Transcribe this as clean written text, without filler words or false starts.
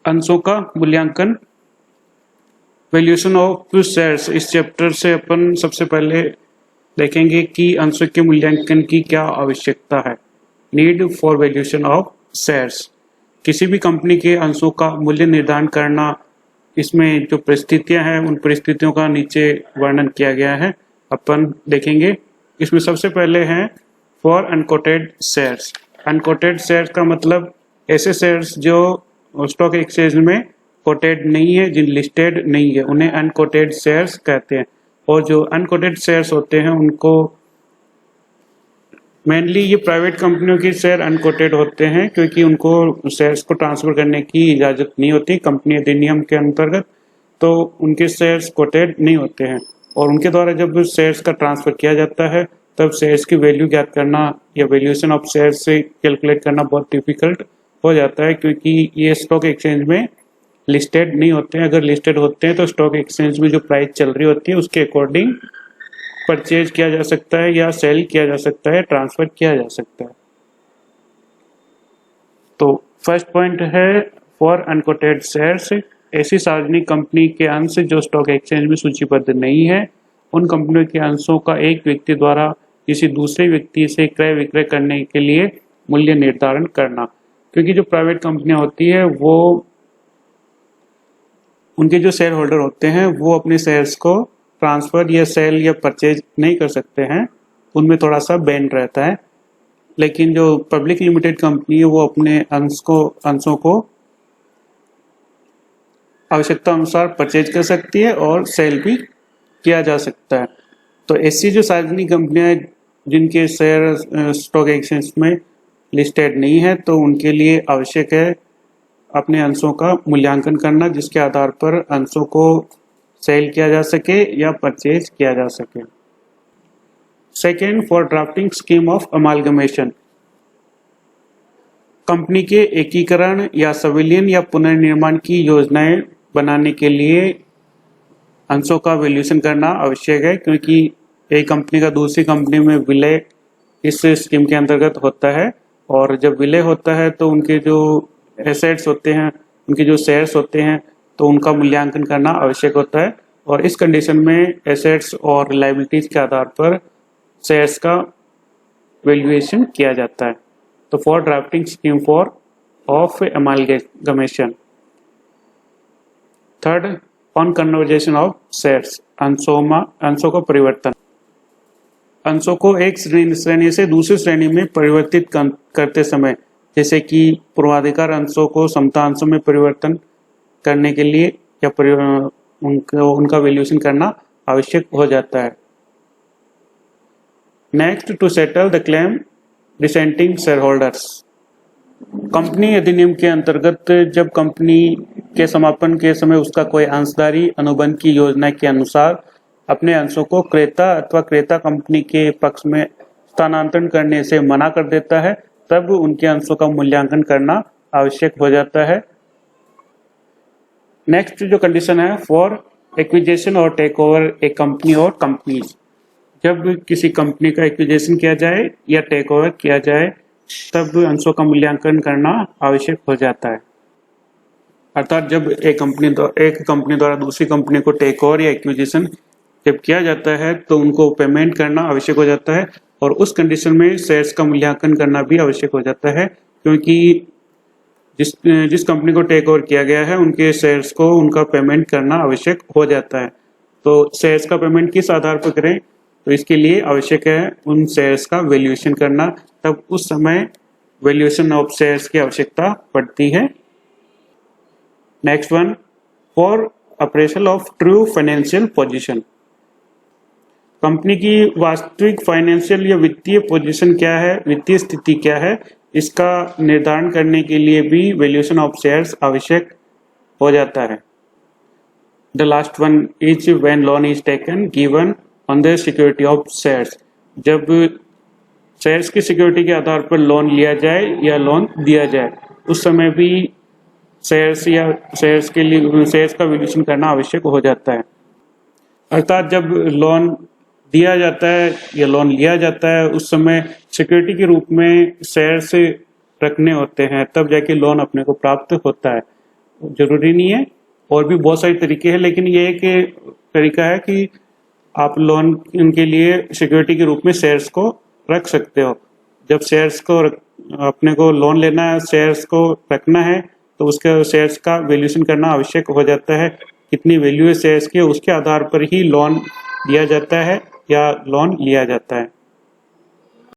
अंशों का मूल्यांकन, वैल्यूएशन ऑफ शेयर्स। इस चैप्टर से अपन सबसे पहले देखेंगे कि अंशों के मूल्यांकन की क्या आवश्यकता है। Need for valuation of shares. किसी भी कंपनी के अंशों का मूल्य निर्धारण करना, इसमें जो परिस्थितियां हैं उन परिस्थितियों का नीचे वर्णन किया गया है, अपन देखेंगे। इसमें सबसे पहले है for unquoted shares. Unquoted shares का मतलब ऐसे शेयर्स जो स्टॉक एक्सचेंज में कोटेड नहीं है, जिन लिस्टेड नहीं है, उन्हें अनकोटेड शेयर्स कहते हैं। और जो अनकोटेड शेयर्स होते हैं उनको मेनली ये प्राइवेट कंपनियों के शेयर अनकोटेड होते हैं, क्योंकि उनको शेयर्स को ट्रांसफर करने की इजाजत नहीं होती कंपनी अधिनियम के अंतर्गत, तो उनके शेयर्स कोटेड नहीं होते हैं। और उनके द्वारा जब शेयर्स का ट्रांसफर किया जाता है तब शेयर्स की वैल्यू ज्ञात करना या वैल्यूएशन ऑफ शेयर्स से कैलकुलेट करना बहुत डिफिकल्ट हो जाता है, क्योंकि ये स्टॉक एक्सचेंज में लिस्टेड नहीं होते हैं। अगर लिस्टेड होते हैं तो स्टॉक एक्सचेंज में जो प्राइस चल रही होती है उसके अकॉर्डिंग परचेज किया जा सकता है या सेल किया जा सकता है, ट्रांसफर किया जा सकता है। तो फर्स्ट पॉइंट है फॉर अनकोटेड शेयर्स। ऐसी सार्वजनिक कंपनी के अंश जो स्टॉक एक्सचेंज में सूचीबद्ध नहीं है, उन कंपनियों के अंशों का एक व्यक्ति द्वारा किसी दूसरे व्यक्ति से क्रय विक्रय करने के लिए मूल्य निर्धारण करना। क्योंकि जो प्राइवेट कंपनियां होती है वो उनके जो शेयर होल्डर होते हैं वो अपने शेयर्स को ट्रांसफर या सेल या परचेज नहीं कर सकते हैं, उनमें थोड़ा सा बैन रहता है। लेकिन जो पब्लिक लिमिटेड कंपनी है वो अपने अंशों को आवश्यकता अनुसार परचेज कर सकती है और सेल भी किया जा सकता है। तो ऐसी जो सार्वजनिक कंपनियां हैं जिनके शेयर स्टॉक एक्सचेंज में लिस्टेड नहीं है, तो उनके लिए आवश्यक है अपने अंशों का मूल्यांकन करना, जिसके आधार पर अंशों को सेल किया जा सके या परचेज किया जा सके। Second, for drafting scheme of amalgamation. Company के एकीकरण या संविलियन या पुनर्निर्माण की योजनाएं बनाने के लिए अंशों का वैल्यूएशन करना आवश्यक है, क्योंकि एक कंपनी का दूसरी कंपनी में विलय इस स्कीम के अंतर्गत होता है। और जब विलय होता है तो उनके जो एसेट्स होते हैं, उनके जो शेयर्स होते हैं, तो उनका मूल्यांकन करना आवश्यक होता है। और इस कंडीशन में एसेट्स और लायबिलिटीज के आधार पर शेयर्स का वैल्यूएशन किया जाता है। तो for drafting scheme for of amalgamation. Third, on conversation of shares. अंशों का परिवर्तन। अंशों को एक श्रेणी से दूसरी श्रेणी में परिवर्तित करते समय, जैसे कि पूर्वाधिकार अंशों को समता अंशों में परिवर्तन करने के लिए या उनका वैल्यूएशन करना आवश्यक हो जाता है। Next, to settle the claim dissenting shareholders. Company अधिनियम के अंतर्गत जब कंपनी के समापन के समय उसका कोई अंशधारी अनुबंध की योजना के अनुसार अपने अंशों को क्रेता अथवा क्रेता कंपनी के पक्ष में स्थानांतरण करने से मना कर देता है, तब उनके अंशों का मूल्यांकन करना आवश्यक हो जाता है। नेक्स्ट जो कंडीशन है फॉर एक्विजिशन और टेक ओवर ए कंपनी और कंपनीज। जब किसी कंपनी का एक्विजिशन किया जाए या टेक ओवर किया जाए तब अंशों का मूल्यांकन करना आवश्यक हो जाता है। अर्थात जब एक कंपनी द्वारा दूसरी कंपनी को टेक ओवर या एक्विजिशन जब किया जाता है तो उनको पेमेंट करना आवश्यक हो जाता है, और उस कंडीशन में शेयर्स का मूल्यांकन करना भी आवश्यक हो जाता है, क्योंकि जिस कंपनी को टेक ओवर किया गया है उनके शेयर्स को उनका पेमेंट करना आवश्यक हो जाता है। तो शेयर्स का पेमेंट किस आधार पर करें, तो इसके लिए आवश्यक है उन शेयर्स का वैल्यूएशन करना, तब उस समय वैल्यूएशन ऑफ शेयर्स की आवश्यकता पड़ती है। Next one, for appraisal of true financial position. Company की वास्तविक फाइनेंशियल या वित्तीय पोजीशन क्या है, वित्तीय स्थिति क्या है, इसका निर्धारण करने के लिए भी वैल्यूएशन ऑफ शेयर्स आवश्यक हो जाता है। The last one is when loan is taken given on the security of shares. जब शेयर्स की सिक्योरिटी के आधार पर लोन लिया जाए या लोन दिया जाए, उस समय भी शेयर्स का वैल्यूएशन करना आवश्यक हो जाता है। अर्थात जब लोन दिया जाता है या लोन लिया जाता है उस समय सिक्योरिटी के रूप में शेयर्स रखने होते हैं, तब जाके लोन अपने को प्राप्त होता है। जरूरी नहीं है, और भी बहुत सारे तरीके हैं, लेकिन ये एक तरीका है कि आप लोन के लिए सिक्योरिटी के रूप में शेयर्स को रख सकते हो। जब शेयर्स को अपने को लोन लेना है, शेयर्स को रखना है, तो उसके शेयर्स का वैल्यूएशन करना आवश्यक हो जाता है। कितनी वैल्यू है शेयर्स की, उसके आधार पर ही लोन दिया जाता है या लोन लिया जाता है।